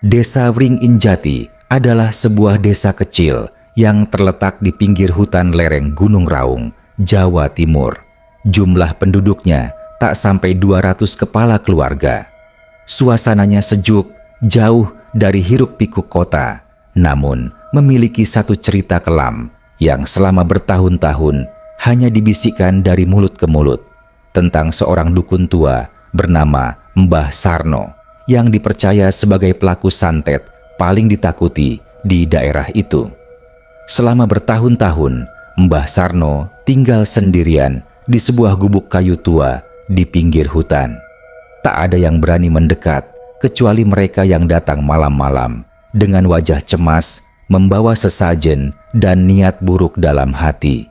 Desa Wringin Jati adalah sebuah desa kecil yang terletak di pinggir hutan lereng Gunung Raung, Jawa Timur. Jumlah penduduknya tak sampai 200 kepala keluarga. Suasananya sejuk, jauh dari hiruk-pikuk kota, namun memiliki satu cerita kelam yang selama bertahun-tahun hanya dibisikkan dari mulut ke mulut tentang seorang dukun tua bernama Mbah Sarno yang dipercaya sebagai pelaku santet paling ditakuti di daerah itu. Selama bertahun-tahun, Mbah Sarno tinggal sendirian di sebuah gubuk kayu tua di pinggir hutan. Tak ada yang berani mendekat kecuali mereka yang datang malam-malam dengan wajah cemas, membawa sesajen dan niat buruk dalam hati.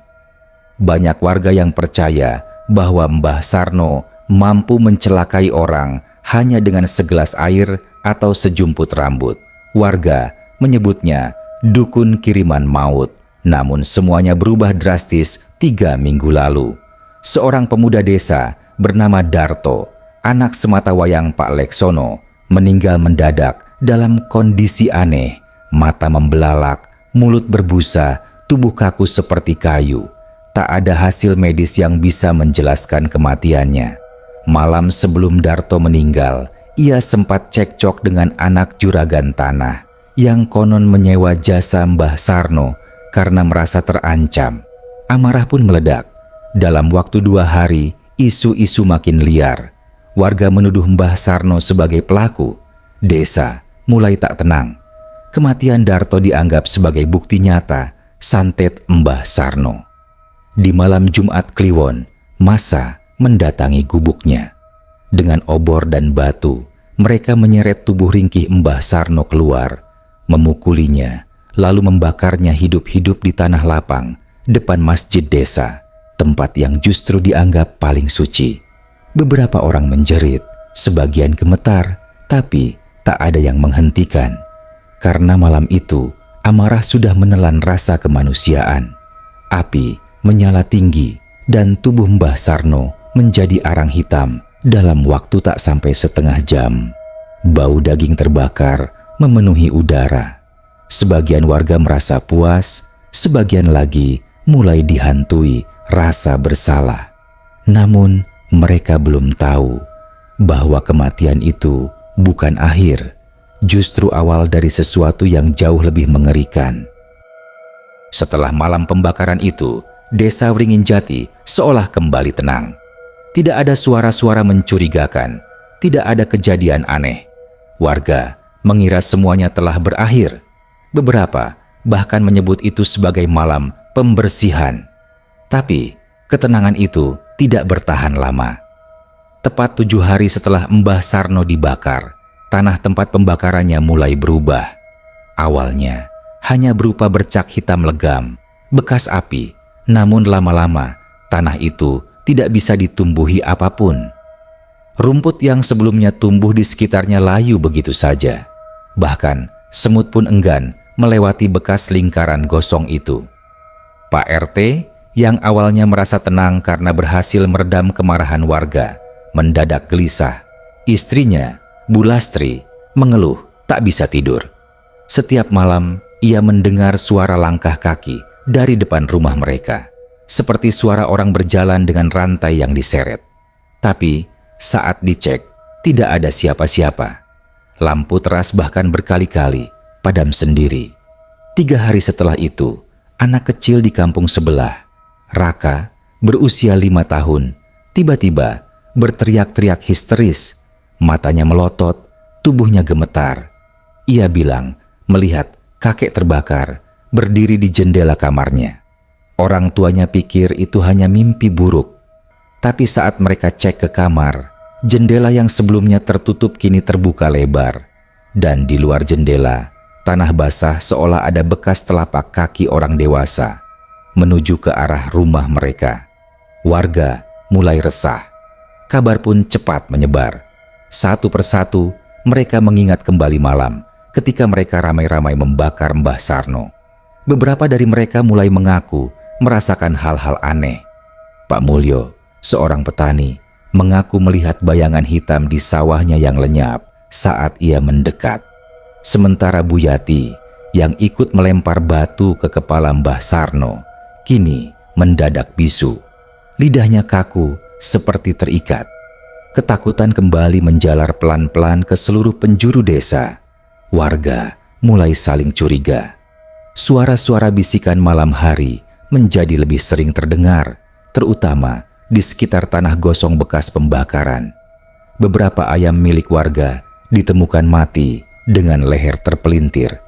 Banyak warga yang percaya bahwa Mbah Sarno mampu mencelakai orang hanya dengan segelas air atau sejumput rambut. Warga menyebutnya dukun kiriman maut. Namun semuanya berubah drastis 3 minggu lalu. Seorang pemuda desa bernama Darto, anak sematawayang Pak Leksono, meninggal mendadak dalam kondisi aneh. Mata membelalak, mulut berbusa, tubuh kaku seperti kayu. Tak ada hasil medis yang bisa menjelaskan kematiannya. Malam sebelum Darto meninggal, ia sempat cekcok dengan anak juragan tanah yang konon menyewa jasa Mbah Sarno karena merasa terancam. Amarah pun meledak. Dalam waktu 2 hari, isu-isu makin liar. Warga menuduh Mbah Sarno sebagai pelaku. Desa mulai tak tenang. Kematian Darto dianggap sebagai bukti nyata santet Mbah Sarno. Di malam Jumat Kliwon, massa mendatangi gubuknya. Dengan obor dan batu, mereka menyeret tubuh ringkih Mbah Sarno keluar, memukulinya, lalu membakarnya hidup-hidup di tanah lapang depan masjid desa, tempat yang justru dianggap paling suci. Beberapa orang menjerit, sebagian gemetar, tapi tak ada yang menghentikan. Karena malam itu, amarah sudah menelan rasa kemanusiaan. Api menyala tinggi dan tubuh Mbah Sarno menjadi arang hitam dalam waktu tak sampai setengah jam. Bau daging terbakar memenuhi udara. Sebagian warga merasa puas, sebagian lagi mulai dihantui rasa bersalah. Namun mereka belum tahu bahwa kematian itu bukan akhir, justru awal dari sesuatu yang jauh lebih mengerikan. Setelah malam pembakaran itu, desa Wringin Jati seolah kembali tenang. Tidak ada suara-suara mencurigakan, tidak ada kejadian aneh. Warga mengira semuanya telah berakhir. Beberapa bahkan menyebut itu sebagai malam pembersihan. Tapi ketenangan itu tidak bertahan lama. Tepat 7 hari setelah Mbah Sarno dibakar, tanah tempat pembakarannya mulai berubah. Awalnya hanya berupa bercak hitam legam, bekas api. Namun lama-lama tanah itu tidak bisa ditumbuhi apapun. Rumput yang sebelumnya tumbuh di sekitarnya layu begitu saja. Bahkan semut pun enggan melewati bekas lingkaran gosong itu. Pak RT yang awalnya merasa tenang karena berhasil meredam kemarahan warga, mendadak gelisah. Istrinya, Bu Lastri, mengeluh tak bisa tidur. Setiap malam ia mendengar suara langkah kaki dari depan rumah mereka, seperti suara orang berjalan dengan rantai yang diseret. Tapi saat dicek, tidak ada siapa-siapa. Lampu teras bahkan berkali-kali padam sendiri. 3 hari setelah itu, anak kecil di kampung sebelah, Raka, berusia 5 tahun, tiba-tiba berteriak-teriak histeris. Matanya melotot, tubuhnya gemetar. Ia bilang melihat kakek terbakar berdiri di jendela kamarnya. Orang tuanya pikir itu hanya mimpi buruk. Tapi saat mereka cek ke kamar, jendela yang sebelumnya tertutup kini terbuka lebar. Dan di luar jendela, tanah basah seolah ada bekas telapak kaki orang dewasa menuju ke arah rumah mereka. Warga mulai resah. Kabar pun cepat menyebar. Satu persatu mereka mengingat kembali malam ketika mereka ramai-ramai membakar Mbah Sarno. Beberapa dari mereka mulai mengaku merasakan hal-hal aneh. Pak Mulyo, seorang petani, mengaku melihat bayangan hitam di sawahnya yang lenyap saat ia mendekat. Sementara Bu Yati yang ikut melempar batu ke kepala Mbah Sarno kini mendadak bisu. Lidahnya kaku seperti terikat. Ketakutan kembali menjalar pelan-pelan ke seluruh penjuru desa. Warga mulai saling curiga. Suara-suara bisikan malam hari menjadi lebih sering terdengar, terutama di sekitar tanah gosong bekas pembakaran. Beberapa ayam milik warga ditemukan mati dengan leher terpelintir.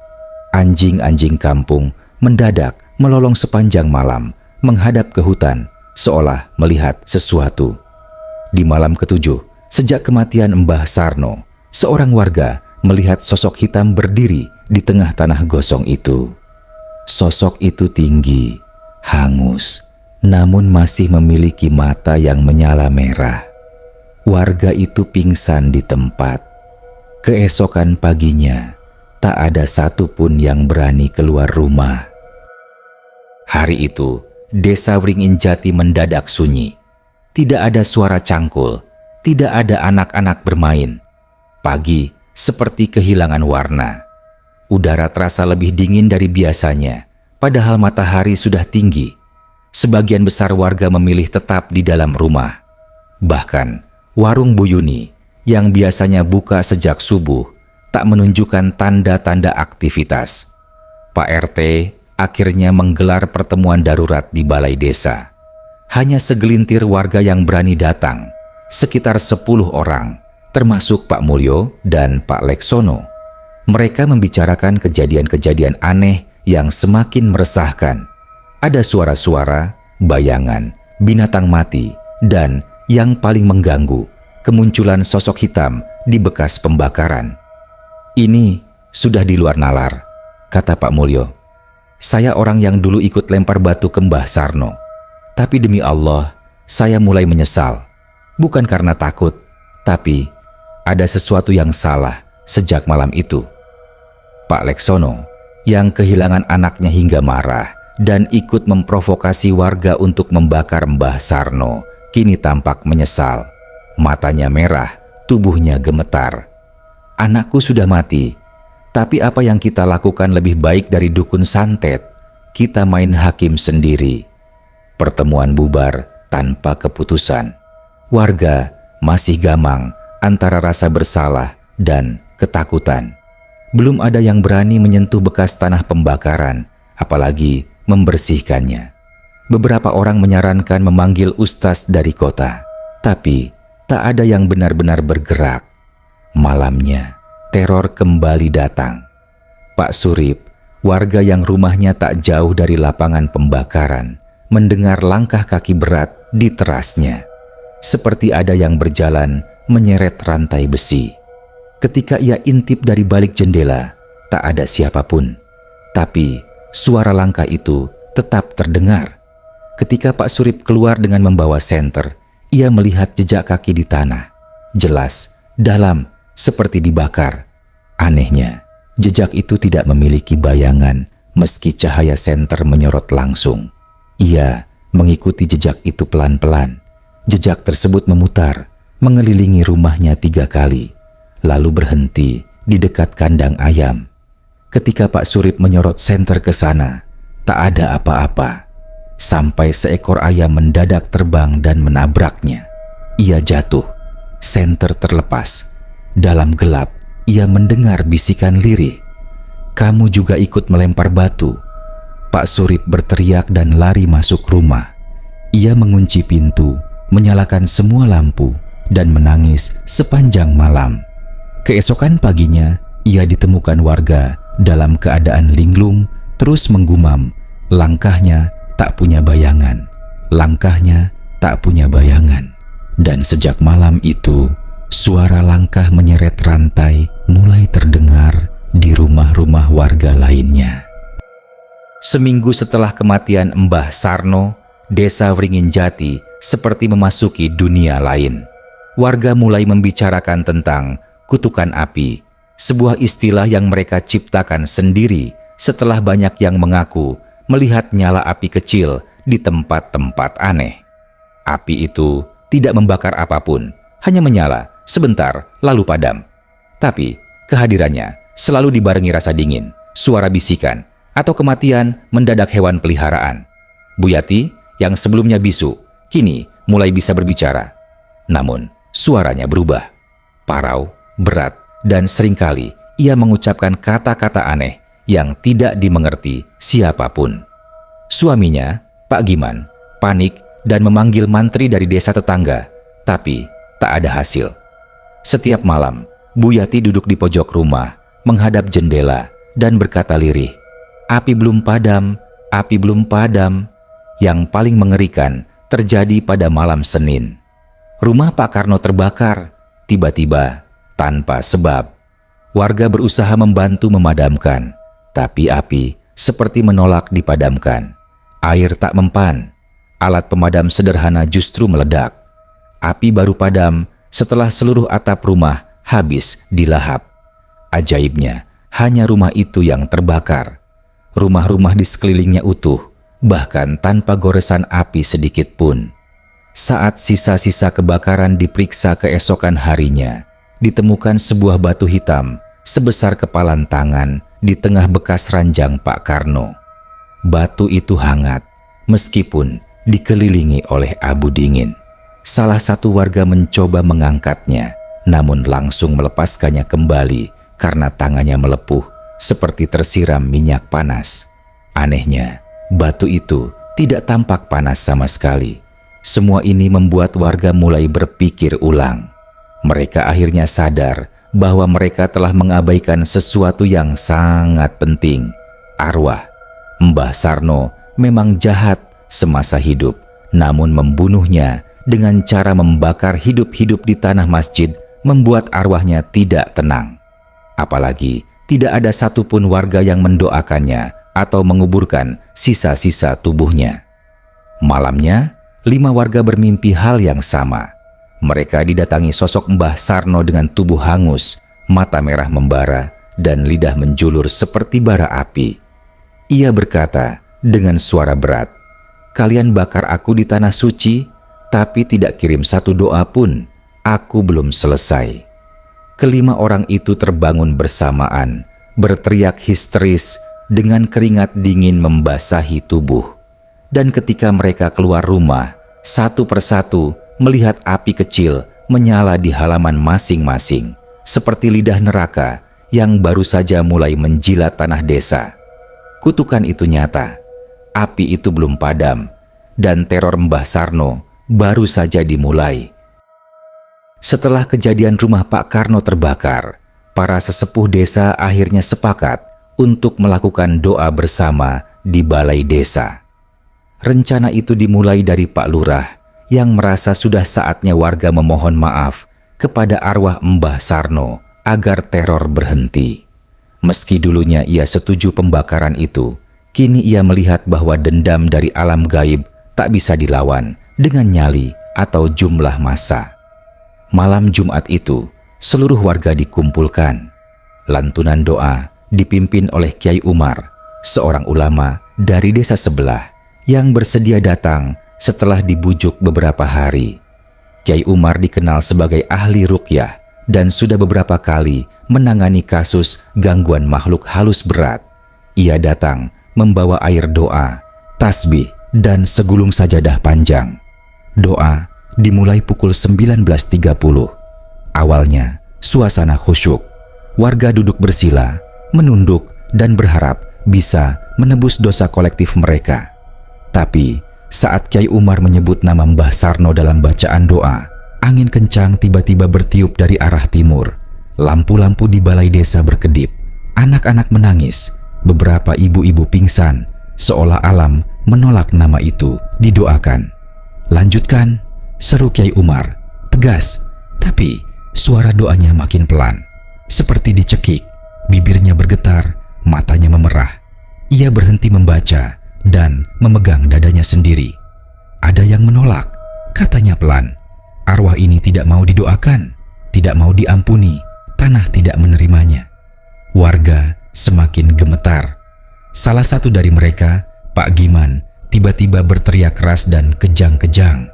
Anjing-anjing kampung mendadak melolong sepanjang malam menghadap ke hutan seolah melihat sesuatu. Di malam ketujuh, sejak kematian Mbah Sarno, seorang warga melihat sosok hitam berdiri di tengah tanah gosong itu. Sosok itu tinggi, hangus, namun masih memiliki mata yang menyala merah. Warga itu pingsan di tempat. Keesokan paginya, tak ada satupun yang berani keluar rumah. Hari itu, Desa Wringin Jati mendadak sunyi. Tidak ada suara cangkul, tidak ada anak-anak bermain. Pagi seperti kehilangan warna. Udara terasa lebih dingin dari biasanya, padahal matahari sudah tinggi. Sebagian besar warga memilih tetap di dalam rumah. Bahkan, warung Bu Yuni yang biasanya buka sejak subuh tak menunjukkan tanda-tanda aktivitas. Pak RT akhirnya menggelar pertemuan darurat di balai desa. Hanya segelintir warga yang berani datang, sekitar 10 orang, termasuk Pak Mulyo dan Pak Leksono. Mereka membicarakan kejadian-kejadian aneh yang semakin meresahkan. Ada suara-suara, bayangan, binatang mati, dan yang paling mengganggu, kemunculan sosok hitam di bekas pembakaran. Ini sudah di luar nalar, kata Pak Mulyo. Saya orang yang dulu ikut lempar batu ke Mbah Sarno. Tapi demi Allah, saya mulai menyesal. Bukan karena takut, tapi ada sesuatu yang salah sejak malam itu. Pak Leksono, yang kehilangan anaknya hingga marah dan ikut memprovokasi warga untuk membakar Mbah Sarno, kini tampak menyesal. Matanya merah, tubuhnya gemetar. Anakku sudah mati. Tapi apa yang kita lakukan lebih baik dari dukun santet? Kita main hakim sendiri. Pertemuan bubar tanpa keputusan. Warga masih gamang antara rasa bersalah dan ketakutan. Belum ada yang berani menyentuh bekas tanah pembakaran, apalagi membersihkannya. Beberapa orang menyarankan memanggil ustaz dari kota, tapi tak ada yang benar-benar bergerak. Malamnya, teror kembali datang. Pak Surip, warga yang rumahnya tak jauh dari lapangan pembakaran, mendengar langkah kaki berat di terasnya. Seperti ada yang berjalan menyeret rantai besi. Ketika ia intip dari balik jendela, tak ada siapapun. Tapi suara langkah itu tetap terdengar. Ketika Pak Surip keluar dengan membawa senter, ia melihat jejak kaki di tanah. Jelas, dalam, seperti dibakar. Anehnya, jejak itu tidak memiliki bayangan meski cahaya senter menyorot langsung. Ia mengikuti jejak itu pelan-pelan. Jejak tersebut memutar, mengelilingi rumahnya 3 kali, lalu berhenti di dekat kandang ayam. Ketika Pak Surip menyorot senter ke sana, tak ada apa-apa. Sampai seekor ayam mendadak terbang dan menabraknya. Ia jatuh, senter terlepas. Dalam gelap, ia mendengar bisikan lirih. Kamu juga ikut melempar batu. Pak Surip berteriak dan lari masuk rumah. Ia mengunci pintu, menyalakan semua lampu, dan menangis sepanjang malam. Keesokan paginya, ia ditemukan warga dalam keadaan linglung, terus menggumam. Langkahnya tak punya bayangan. Langkahnya tak punya bayangan. Dan sejak malam itu, suara langkah menyeret rantai mulai terdengar di rumah-rumah warga lainnya. Seminggu setelah kematian Mbah Sarno, Desa Wringin Jati seperti memasuki dunia lain. Warga mulai membicarakan tentang kutukan api, sebuah istilah yang mereka ciptakan sendiri setelah banyak yang mengaku melihat nyala api kecil di tempat-tempat aneh. Api itu tidak membakar apapun, hanya menyala sebentar lalu padam. Tapi kehadirannya selalu dibarengi rasa dingin, suara bisikan, atau kematian mendadak hewan peliharaan. Bu Yati yang sebelumnya bisu, kini mulai bisa berbicara. Namun, suaranya berubah. Parau, berat, dan seringkali ia mengucapkan kata-kata aneh yang tidak dimengerti siapapun. Suaminya, Pak Giman, panik dan memanggil mantri dari desa tetangga, tapi tak ada hasil. Setiap malam, Bu Yati duduk di pojok rumah, menghadap jendela, dan berkata lirih, "Api belum padam, api belum padam." Yang paling mengerikan terjadi pada malam Senin. Rumah Pak Karno terbakar, tiba-tiba, tanpa sebab. Warga berusaha membantu memadamkan, tapi api seperti menolak dipadamkan. Air tak mempan, alat pemadam sederhana justru meledak. Api baru padam setelah seluruh atap rumah habis dilahap. Ajaibnya, hanya rumah itu yang terbakar. Rumah-rumah di sekelilingnya utuh, bahkan tanpa goresan api sedikit pun. Saat sisa-sisa kebakaran diperiksa keesokan harinya, ditemukan sebuah batu hitam sebesar kepalan tangan di tengah bekas ranjang Pak Karno. Batu itu hangat, meskipun dikelilingi oleh abu dingin. Salah satu warga mencoba mengangkatnya, namun langsung melepaskannya kembali karena tangannya melepuh seperti tersiram minyak panas. Anehnya, batu itu tidak tampak panas sama sekali. Semua ini membuat warga mulai berpikir ulang. Mereka akhirnya sadar bahwa mereka telah mengabaikan sesuatu yang sangat penting. Arwah. Mbah Sarno memang jahat semasa hidup, namun membunuhnya dengan cara membakar hidup-hidup di tanah masjid membuat arwahnya tidak tenang. Apalagi tidak ada satupun warga yang mendoakannya atau menguburkan sisa-sisa tubuhnya. Malamnya, 5 warga bermimpi hal yang sama. Mereka didatangi sosok Mbah Sarno dengan tubuh hangus, mata merah membara, dan lidah menjulur seperti bara api. Ia berkata dengan suara berat, "Kalian bakar aku di tanah suci, tapi tidak kirim satu doa pun. Aku belum selesai." Kelima orang itu terbangun bersamaan, berteriak histeris dengan keringat dingin membasahi tubuh. Dan ketika mereka keluar rumah, satu persatu melihat api kecil menyala di halaman masing-masing, seperti lidah neraka yang baru saja mulai menjilat tanah desa. Kutukan itu nyata, api itu belum padam, dan teror Mbah Sarno baru saja dimulai. Setelah kejadian rumah Pak Karno terbakar, para sesepuh desa akhirnya sepakat untuk melakukan doa bersama di balai desa. Rencana itu dimulai dari Pak Lurah yang merasa sudah saatnya warga memohon maaf kepada arwah Mbah Sarno agar teror berhenti. Meski dulunya ia setuju pembakaran itu, kini ia melihat bahwa dendam dari alam gaib tak bisa dilawan dengan nyali atau jumlah massa. Malam Jumat itu, seluruh warga dikumpulkan. Lantunan doa dipimpin oleh Kyai Umar, seorang ulama dari desa sebelah yang bersedia datang setelah dibujuk beberapa hari. Kyai Umar dikenal sebagai ahli ruqyah dan sudah beberapa kali menangani kasus gangguan makhluk halus berat. Ia datang membawa air doa, tasbih, dan segulung sajadah panjang. Doa dimulai pukul 19.30. Awalnya, suasana khusyuk. Warga duduk bersila, menunduk, dan berharap bisa menebus dosa kolektif mereka. Tapi, saat Kyai Umar menyebut nama Mbah Sarno dalam bacaan doa, angin kencang tiba-tiba bertiup dari arah timur. Lampu-lampu di balai desa berkedip. Anak-anak menangis. Beberapa ibu-ibu pingsan, seolah alam menolak nama itu didoakan. "Lanjutkan," seru Kyai Umar, tegas, tapi suara doanya makin pelan, seperti dicekik. Bibirnya bergetar, matanya memerah. Ia berhenti membaca dan memegang dadanya sendiri. "Ada yang menolak," katanya pelan. "Arwah ini tidak mau didoakan, tidak mau diampuni, tanah tidak menerimanya." Warga semakin gemetar. Salah satu dari mereka, Pak Giman, tiba-tiba berteriak keras dan kejang-kejang.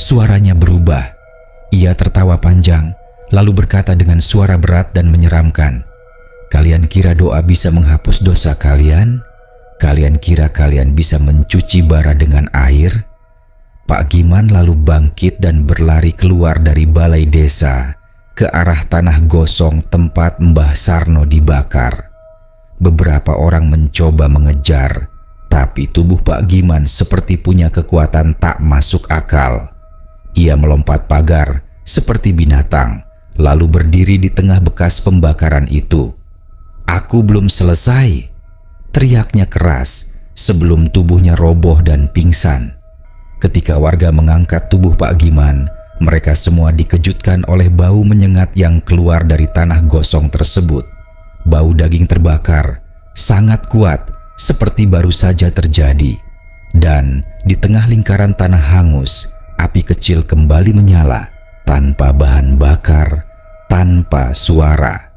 Suaranya berubah. Ia tertawa panjang, lalu berkata dengan suara berat dan menyeramkan, Kalian kira doa bisa menghapus dosa kalian? Kalian kira kalian bisa mencuci bara dengan air? Pak Giman lalu bangkit dan berlari keluar dari balai desa ke arah tanah gosong tempat Mbah Sarno dibakar. Beberapa orang mencoba mengejar, tapi tubuh Pak Giman seperti punya kekuatan tak masuk akal. Ia melompat pagar seperti binatang, lalu berdiri di tengah bekas pembakaran itu. "Aku belum selesai," teriaknya keras sebelum tubuhnya roboh dan pingsan. Ketika warga mengangkat tubuh Pak Giman, mereka semua dikejutkan oleh bau menyengat yang keluar dari tanah gosong tersebut. Bau daging terbakar sangat kuat seperti baru saja terjadi. Dan di tengah lingkaran tanah hangus, api kecil kembali menyala tanpa bahan bakar, tanpa suara.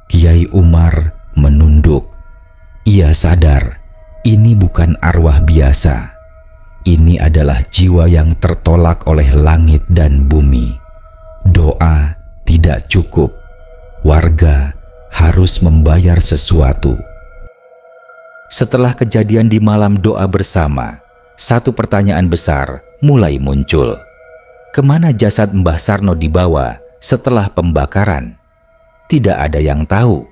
Kiai Umar menunduk. Ia sadar ini bukan arwah biasa. Ini adalah jiwa yang tertolak oleh langit dan bumi. Doa tidak cukup. Warga harus membayar sesuatu. Setelah kejadian di malam doa bersama, satu pertanyaan besar mulai muncul. Kemana jasad Mbah Sarno dibawa setelah pembakaran? Tidak ada yang tahu.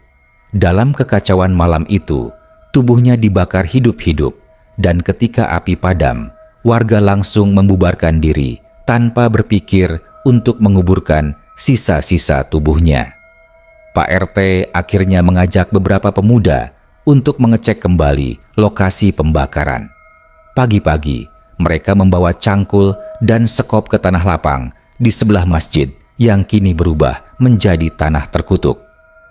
Dalam kekacauan malam itu, tubuhnya dibakar hidup-hidup, dan ketika api padam, warga langsung membubarkan diri tanpa berpikir untuk menguburkan sisa-sisa tubuhnya. Pak RT akhirnya mengajak beberapa pemuda untuk mengecek kembali lokasi pembakaran. Pagi-pagi, mereka membawa cangkul dan sekop ke tanah lapang di sebelah masjid yang kini berubah menjadi tanah terkutuk.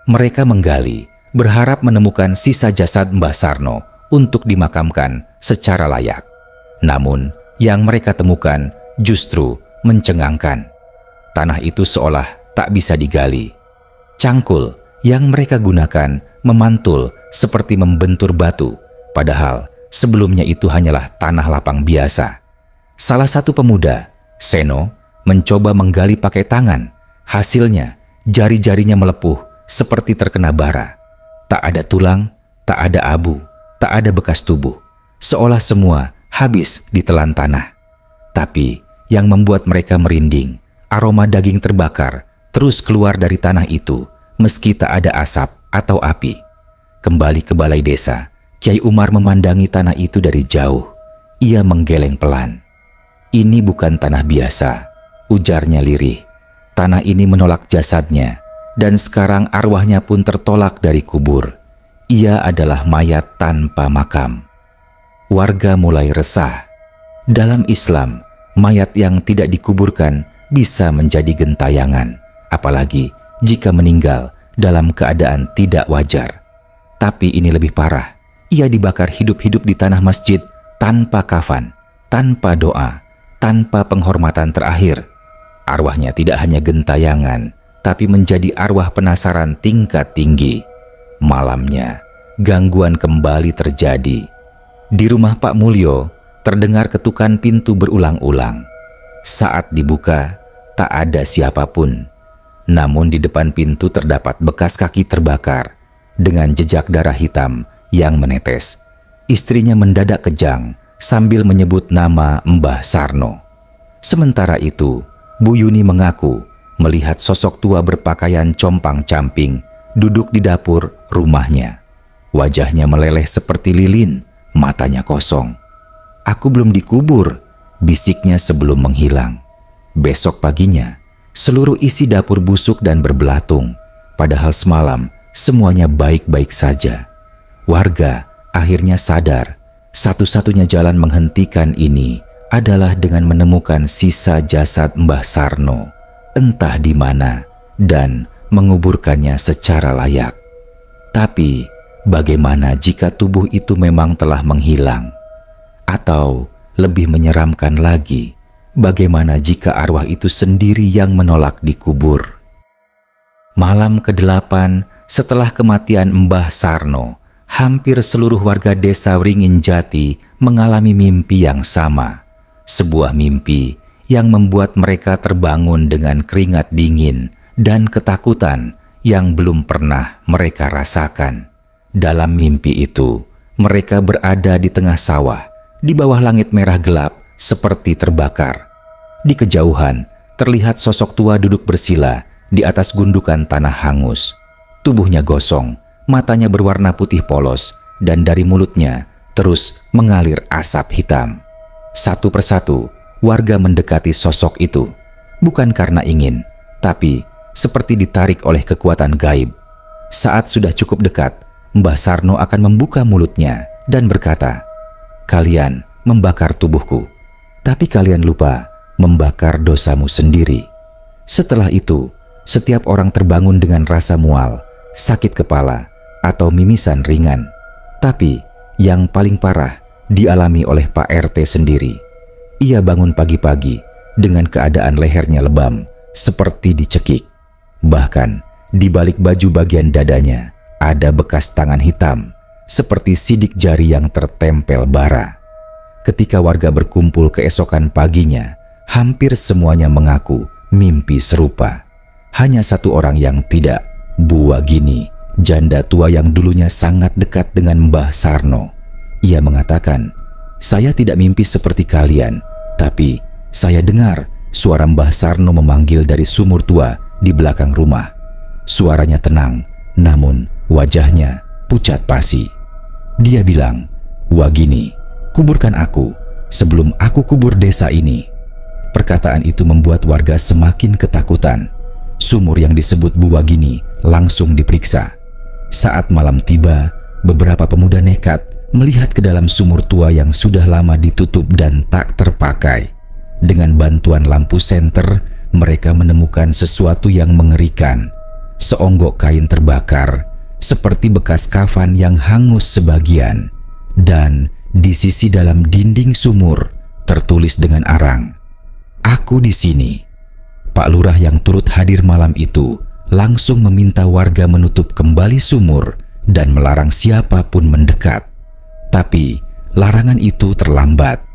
Mereka menggali, berharap menemukan sisa jasad Mbah Sarno untuk dimakamkan secara layak. Namun, yang mereka temukan justru mencengangkan. Tanah itu seolah tak bisa digali. Cangkul yang mereka gunakan memantul seperti membentur batu, padahal sebelumnya itu hanyalah tanah lapang biasa. Salah satu pemuda, Seno, mencoba menggali pakai tangan. Hasilnya, jari-jarinya melepuh seperti terkena bara. Tak ada tulang, tak ada abu, tak ada bekas tubuh. Seolah semua habis ditelan tanah. Tapi yang membuat mereka merinding, aroma daging terbakar terus keluar dari tanah itu meski tak ada asap atau api. Kembali ke balai desa, Kiai Umar memandangi tanah itu dari jauh. Ia menggeleng pelan. "Ini bukan tanah biasa," ujarnya lirih. "Tanah ini menolak jasadnya, dan sekarang arwahnya pun tertolak dari kubur. Ia adalah mayat tanpa makam." Warga mulai resah. Dalam Islam, mayat yang tidak dikuburkan bisa menjadi gentayangan, apalagi jika meninggal dalam keadaan tidak wajar. Tapi ini lebih parah. Ia dibakar hidup-hidup di tanah masjid tanpa kafan, tanpa doa, tanpa penghormatan terakhir. Arwahnya tidak hanya gentayangan, tapi menjadi arwah penasaran tingkat tinggi. Malamnya, gangguan kembali terjadi. Di rumah Pak Mulyo, terdengar ketukan pintu berulang-ulang. Saat dibuka, tak ada siapapun. Namun di depan pintu terdapat bekas kaki terbakar dengan jejak darah hitam yang menetes. Istrinya mendadak kejang sambil menyebut nama Mbah Sarno. Sementara itu, Bu Yuni mengaku melihat sosok tua berpakaian compang-camping duduk di dapur rumahnya. Wajahnya meleleh seperti lilin, matanya kosong. "Aku belum dikubur," bisiknya sebelum menghilang. Besok paginya, seluruh isi dapur busuk dan berbelatung, padahal semalam semuanya baik-baik saja. Warga akhirnya sadar, satu-satunya jalan menghentikan ini adalah dengan menemukan sisa jasad Mbah Sarno, entah di mana, dan menguburkannya secara layak. Tapi, bagaimana jika tubuh itu memang telah menghilang? Atau lebih menyeramkan lagi, bagaimana jika arwah itu sendiri yang menolak dikubur? Malam ke-8 setelah kematian Mbah Sarno, hampir seluruh warga desa Wringin Jati mengalami mimpi yang sama. Sebuah mimpi yang membuat mereka terbangun dengan keringat dingin dan ketakutan yang belum pernah mereka rasakan. Dalam mimpi itu, mereka berada di tengah sawah, di bawah langit merah gelap seperti terbakar. Di kejauhan, terlihat sosok tua duduk bersila di atas gundukan tanah hangus. Tubuhnya gosong, matanya berwarna putih polos, dan dari mulutnya terus mengalir asap hitam. Satu persatu, warga mendekati sosok itu, bukan karena ingin, tapi seperti ditarik oleh kekuatan gaib. Saat sudah cukup dekat, Mbah Sarno akan membuka mulutnya dan berkata, "Kalian membakar tubuhku, tapi kalian lupa membakar dosamu sendiri." Setelah itu, setiap orang terbangun dengan rasa mual, sakit kepala, atau mimisan ringan. Tapi yang paling parah dialami oleh Pak RT sendiri. Ia bangun pagi-pagi dengan keadaan lehernya lebam, seperti dicekik. Bahkan di balik baju bagian dadanya ada bekas tangan hitam, seperti sidik jari yang tertempel bara. Ketika warga berkumpul keesokan paginya, hampir semuanya mengaku mimpi serupa. Hanya satu orang yang tidak, Bu Wagini, janda tua yang dulunya sangat dekat dengan Mbah Sarno. Ia mengatakan, "Saya tidak mimpi seperti kalian, tapi saya dengar suara Mbah Sarno memanggil dari sumur tua di belakang rumah. Suaranya tenang, namun wajahnya pucat pasi. Dia bilang, 'Wagini, kuburkan aku sebelum aku kubur desa ini.'" Perkataan itu membuat warga semakin ketakutan. Sumur yang disebut Bu Wagini langsung diperiksa. Saat malam tiba, beberapa pemuda nekat melihat ke dalam sumur tua yang sudah lama ditutup dan tak terpakai. Dengan bantuan lampu senter, mereka menemukan sesuatu yang mengerikan. Seonggok kain terbakar, seperti bekas kafan yang hangus sebagian. Dan di sisi dalam dinding sumur tertulis dengan arang, "Aku di sini." Pak Lurah yang turut hadir malam itu langsung meminta warga menutup kembali sumur dan melarang siapapun mendekat. Tapi larangan itu terlambat.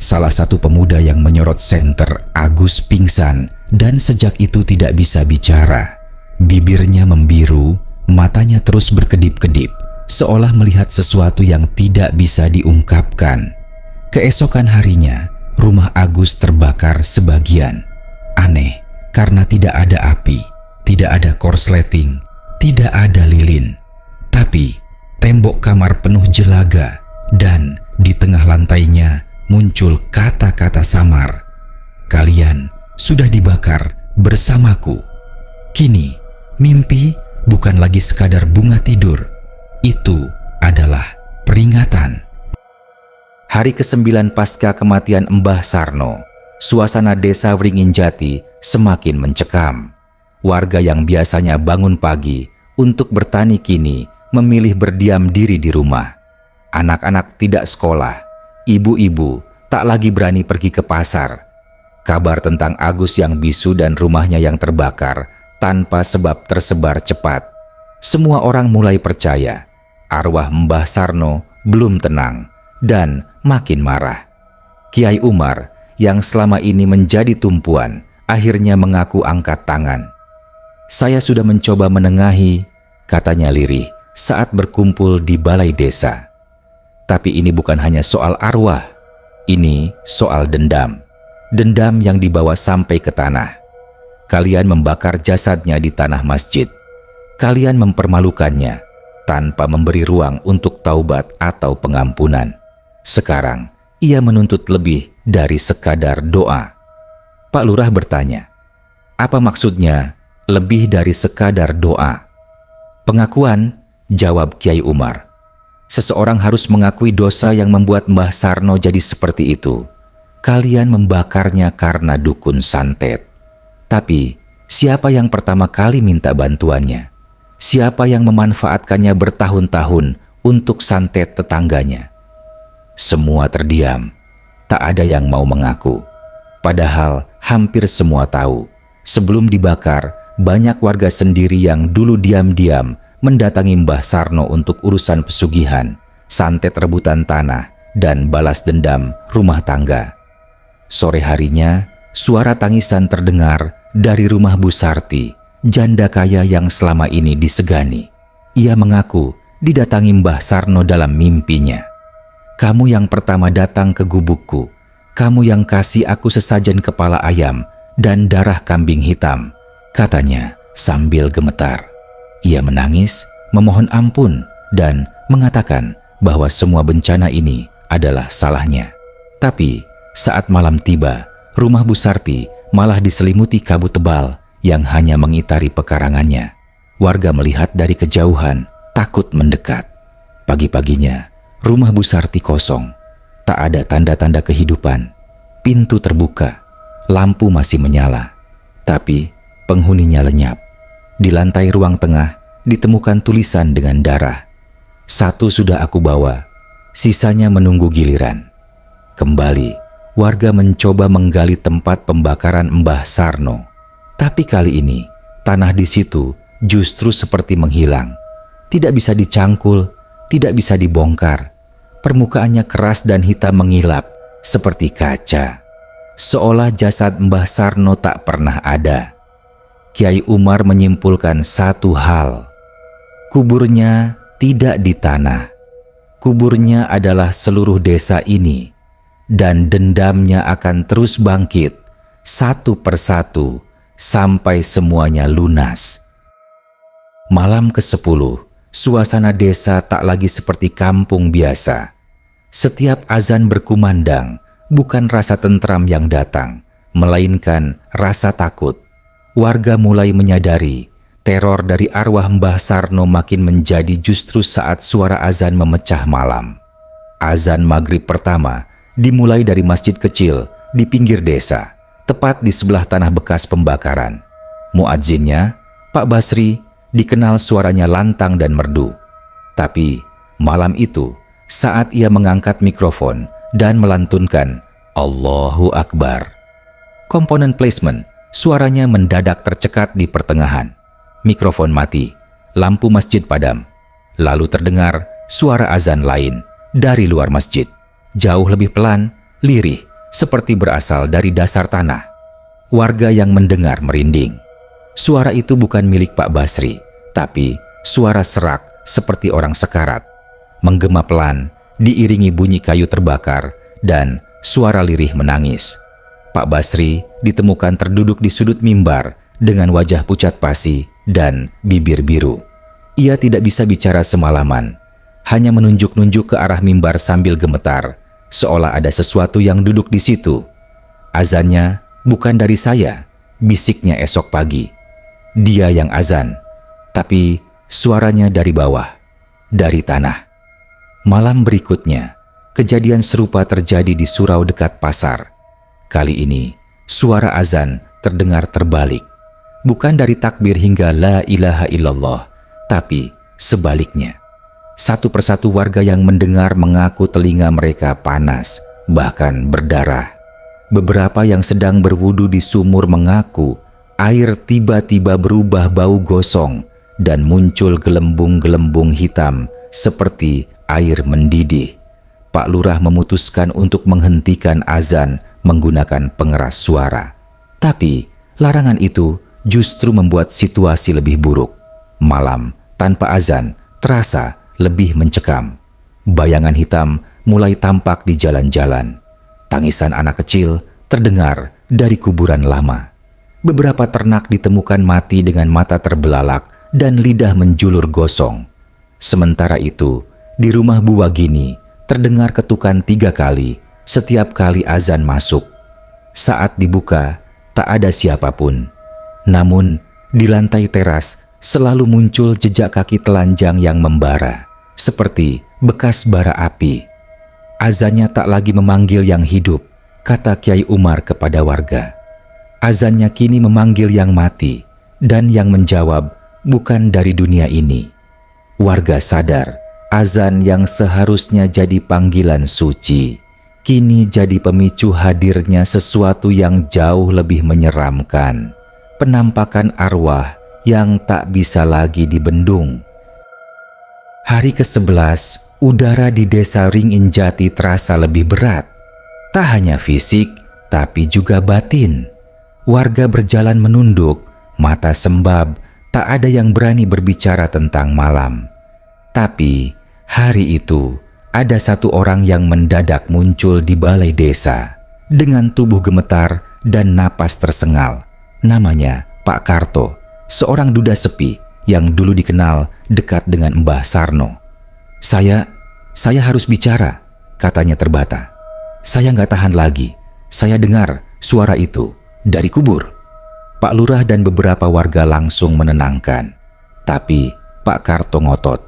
Salah satu pemuda yang menyorot senter, Agus, pingsan dan sejak itu tidak bisa bicara. Bibirnya membiru, matanya terus berkedip-kedip, seolah melihat sesuatu yang tidak bisa diungkapkan. Keesokan harinya, rumah Agus terbakar sebagian. Aneh, karena tidak ada api, tidak ada korsleting, tidak ada lilin. Tapi tembok kamar penuh jelaga dan di tengah lantainya muncul kata-kata samar, "Kalian sudah dibakar bersamaku." Kini, mimpi bukan lagi sekadar bunga tidur. Itu adalah peringatan. Hari ke-9 pasca kematian Mbah Sarno, suasana desa Wringinjati semakin mencekam. Warga yang biasanya bangun pagi untuk bertani kini memilih berdiam diri di rumah. Anak-anak tidak sekolah, ibu-ibu tak lagi berani pergi ke pasar. Kabar tentang Agus yang bisu dan rumahnya yang terbakar tanpa sebab tersebar cepat. Semua orang mulai percaya arwah Mbah Sarno belum tenang dan makin marah. Kiai Umar yang selama ini menjadi tumpuan akhirnya mengaku angkat tangan. "Saya sudah mencoba menengahi," katanya lirih saat berkumpul di balai desa. "Tapi ini bukan hanya soal arwah, ini soal dendam. Dendam yang dibawa sampai ke tanah. Kalian membakar jasadnya di tanah masjid. Kalian mempermalukannya tanpa memberi ruang untuk taubat atau pengampunan. Sekarang ia menuntut lebih dari sekadar doa." Pak Lurah bertanya, "Apa maksudnya lebih dari sekadar doa?" "Pengakuan," jawab Kiai Umar. "Seseorang harus mengakui dosa yang membuat Mbah Sarno jadi seperti itu. Kalian membakarnya karena dukun santet. Tapi siapa yang pertama kali minta bantuannya? Siapa yang memanfaatkannya bertahun-tahun untuk santet tetangganya?" Semua terdiam. Tak ada yang mau mengaku. Padahal hampir semua tahu. Sebelum dibakar, banyak warga sendiri yang dulu diam-diam mendatangi Mbah Sarno untuk urusan pesugihan, santet rebutan tanah, dan balas dendam rumah tangga. Sore harinya, suara tangisan terdengar dari rumah Bu Sarti janda kaya yang selama ini disegani. Ia mengaku didatangi Mbah Sarno dalam mimpinya. "Kamu yang pertama datang ke gubukku. Kamu yang kasih aku sesajen kepala ayam dan darah kambing hitam," katanya sambil gemetar. Ia menangis, memohon ampun, dan mengatakan bahwa semua bencana ini adalah salahnya. Tapi saat malam tiba, rumah Bu Sarti malah diselimuti kabut tebal yang hanya mengitari pekarangannya. Warga melihat dari kejauhan, takut mendekat. Pagi-paginya, rumah Bu Sarti kosong. Tak ada tanda-tanda kehidupan. Pintu terbuka, lampu masih menyala, tapi penghuninya lenyap. Di lantai ruang tengah ditemukan tulisan dengan darah. "1 sudah aku bawa, sisanya menunggu giliran." Kembali, warga mencoba menggali tempat pembakaran Mbah Sarno. Tapi kali ini, tanah di situ justru seperti menghilang. Tidak bisa dicangkul, tidak bisa dibongkar. Permukaannya keras dan hitam mengilap seperti kaca. Seolah jasad Mbah Sarno tak pernah ada. Kiai Umar menyimpulkan satu hal. Kuburnya tidak di tanah. Kuburnya adalah seluruh desa ini. Dan dendamnya akan terus bangkit satu persatu sampai semuanya lunas. Malam ke-10, suasana desa tak lagi seperti kampung biasa. Setiap azan berkumandang, bukan rasa tentram yang datang, melainkan rasa takut. Warga mulai menyadari teror dari arwah Mbah Sarno makin menjadi justru saat suara azan memecah malam. Azan maghrib pertama dimulai dari masjid kecil di pinggir desa, tepat di sebelah tanah bekas pembakaran. Muadzinnya, Pak Basri, dikenal suaranya lantang dan merdu. Tapi malam itu, saat ia mengangkat mikrofon dan melantunkan Allahu Akbar, komponen placement, suaranya mendadak tercekat di pertengahan. Mikrofon mati, lampu masjid padam. Lalu terdengar suara azan lain dari luar masjid. Jauh lebih pelan, lirih, seperti berasal dari dasar tanah. Warga yang mendengar merinding. Suara itu bukan milik Pak Basri, tapi suara serak seperti orang sekarat. Menggema pelan, diiringi bunyi kayu terbakar, dan suara lirih menangis. Pak Basri ditemukan terduduk di sudut mimbar dengan wajah pucat pasi dan bibir biru. Ia tidak bisa bicara semalaman, hanya menunjuk-nunjuk ke arah mimbar sambil gemetar, seolah ada sesuatu yang duduk di situ. "Azannya bukan dari saya," bisiknya esok pagi. Dia yang azan, tapi suaranya dari bawah, dari tanah. Malam berikutnya, kejadian serupa terjadi di surau dekat pasar. Kali ini, suara azan terdengar terbalik. Bukan dari takbir hingga la ilaha illallah, tapi sebaliknya. Satu persatu warga yang mendengar mengaku telinga mereka panas, bahkan berdarah. Beberapa yang sedang berwudu di sumur mengaku air tiba-tiba berubah bau gosong dan muncul gelembung-gelembung hitam seperti air mendidih. Pak Lurah memutuskan untuk menghentikan azan menggunakan pengeras suara. Tapi larangan itu justru membuat situasi lebih buruk. Malam tanpa azan terasa lebih mencekam. Bayangan hitam mulai tampak di jalan-jalan. Tangisan anak kecil terdengar dari kuburan lama. Beberapa ternak ditemukan mati dengan mata terbelalak dan lidah menjulur gosong. Sementara itu, di rumah Bu Wagini terdengar ketukan 3 kali setiap kali azan masuk. Saat dibuka, tak ada siapapun. Namun, di lantai teras selalu muncul jejak kaki telanjang yang membara, seperti bekas bara api. Azannya tak lagi memanggil yang hidup, kata Kiai Umar kepada warga. Azannya kini memanggil yang mati, dan yang menjawab bukan dari dunia ini. Warga sadar, azan yang seharusnya jadi panggilan suci, kini jadi pemicu hadirnya sesuatu yang jauh lebih menyeramkan. Penampakan arwah yang tak bisa lagi dibendung. Hari ke-11, udara di desa Ringinjati terasa lebih berat. Tak hanya fisik, tapi juga batin. Warga berjalan menunduk, Mata sembab, tak ada yang berani berbicara tentang malam. Tapi hari itu ada satu orang yang mendadak muncul di balai desa dengan tubuh gemetar dan napas tersengal. Namanya Pak Karto, seorang duda sepi yang dulu dikenal dekat dengan Mbah Sarno. Saya harus bicara, katanya terbata. Saya nggak tahan lagi. Saya dengar suara itu dari kubur. Pak Lurah dan beberapa warga langsung menenangkan. Tapi Pak Karto ngotot.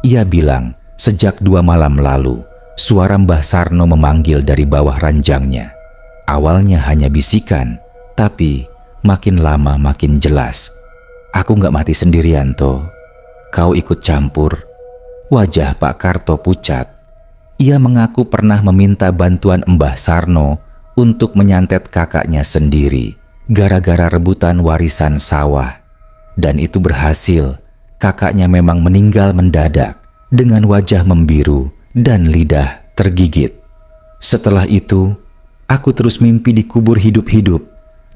Ia bilang sejak 2 malam lalu suara Mbah Sarno memanggil dari bawah ranjangnya. Awalnya hanya bisikan, tapi makin lama makin jelas. Aku nggak mati sendirian toh. Kau ikut campur. Wajah Pak Karto pucat. Ia mengaku pernah meminta bantuan Mbah Sarno untuk menyantet kakaknya sendiri gara-gara rebutan warisan sawah. Dan itu berhasil. Kakaknya memang meninggal mendadak dengan wajah membiru dan lidah tergigit. Setelah itu, aku terus mimpi dikubur hidup-hidup.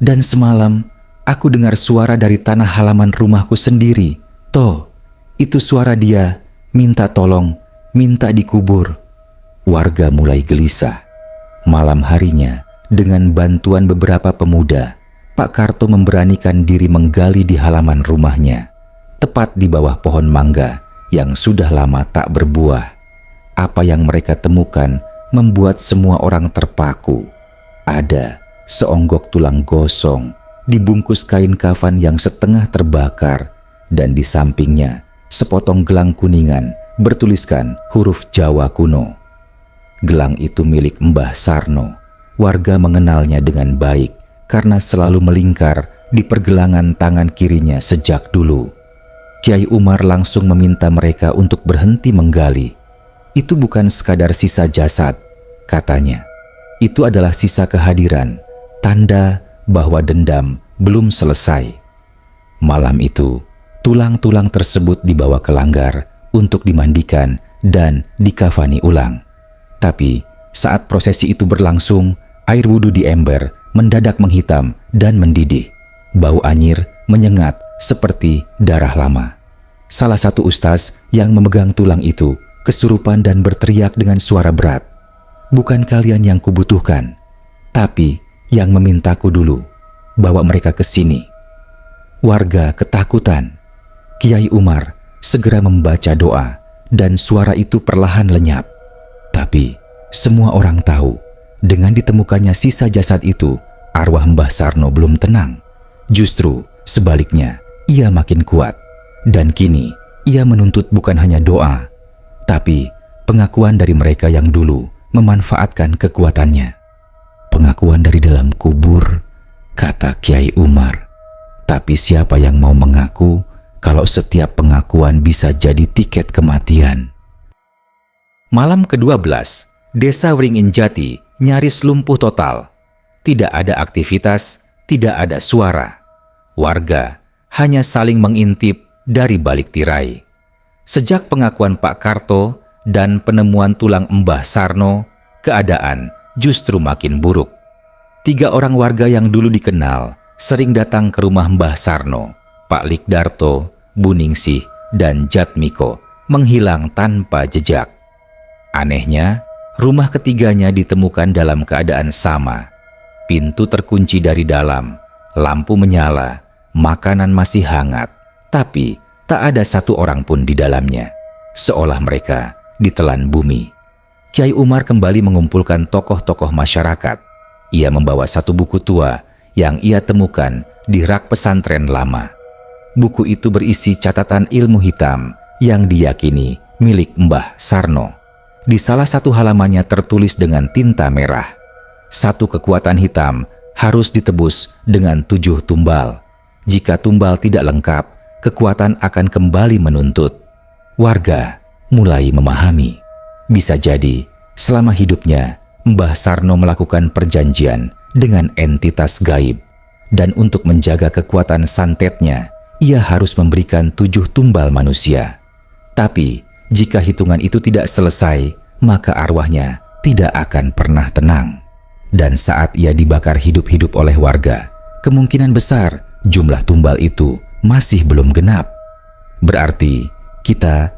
Dan semalam, aku dengar suara dari tanah halaman rumahku sendiri. Toh, itu suara dia minta tolong, minta dikubur. Warga mulai gelisah. Malam harinya, dengan bantuan beberapa pemuda, Pak Karto memberanikan diri menggali di halaman rumahnya, tepat di bawah pohon mangga yang sudah lama tak berbuah. Apa yang mereka temukan membuat semua orang terpaku. Ada seonggok tulang gosong dibungkus kain kafan yang setengah terbakar, dan di sampingnya sepotong gelang kuningan bertuliskan huruf Jawa kuno. Gelang itu milik Mbah Sarno. Warga mengenalnya dengan baik karena selalu melingkar di pergelangan tangan kirinya sejak dulu. Kiai Umar langsung meminta mereka untuk berhenti menggali. Itu bukan sekadar sisa jasad, katanya. Itu adalah sisa kehadiran, tanda bahwa dendam belum selesai. Malam itu, tulang-tulang tersebut dibawa ke langgar untuk dimandikan dan dikafani ulang. Tapi saat prosesi itu berlangsung, air wudhu di ember mendadak menghitam dan mendidih. Bau anyir menyengat seperti darah lama. Salah satu ustaz yang memegang tulang itu kesurupan dan berteriak dengan suara berat. Bukan kalian yang kubutuhkan, tapi yang memintaku dulu. Bawa mereka ke sini. Warga ketakutan. Kiai Umar segera membaca doa dan suara itu perlahan lenyap. Tapi semua orang tahu, dengan ditemukannya sisa jasad itu, arwah Mbah Sarno belum tenang. Justru sebaliknya, ia makin kuat. Dan kini, ia menuntut bukan hanya doa, tapi pengakuan dari mereka yang dulu memanfaatkan kekuatannya. Pengakuan dari dalam kubur, kata Kiai Umar. Tapi siapa yang mau mengaku kalau setiap pengakuan bisa jadi tiket kematian? Malam ke-12, Desa Wringin Jati nyaris lumpuh total. Tidak ada aktivitas, tidak ada suara. Warga hanya saling mengintip dari balik tirai. Sejak pengakuan Pak Karto dan penemuan tulang Mbah Sarno, keadaan justru makin buruk. 3 orang warga yang dulu dikenal sering datang ke rumah Mbah Sarno. Pak Likdarto, Buningsih, dan Jatmiko menghilang tanpa jejak. Anehnya, rumah ketiganya ditemukan dalam keadaan sama. Pintu terkunci dari dalam, lampu menyala, makanan masih hangat, tapi tak ada satu orang pun di dalamnya. Seolah mereka ditelan bumi. Kiai Umar kembali mengumpulkan tokoh-tokoh masyarakat. Ia membawa satu buku tua yang ia temukan di rak pesantren lama. Buku itu berisi catatan ilmu hitam yang diyakini milik Mbah Sarno. Di salah satu halamannya tertulis dengan tinta merah, 1 kekuatan hitam harus ditebus dengan 7 tumbal. Jika tumbal tidak lengkap, kekuatan akan kembali menuntut. Warga mulai memahami. Bisa jadi selama hidupnya Mbah Sarno melakukan perjanjian dengan entitas gaib. Dan untuk menjaga kekuatan santetnya, ia harus memberikan 7 tumbal manusia. Tapi jika hitungan itu tidak selesai, maka arwahnya tidak akan pernah tenang. Dan saat ia dibakar hidup-hidup oleh warga, kemungkinan besar jumlah tumbal itu masih belum genap. Berarti kita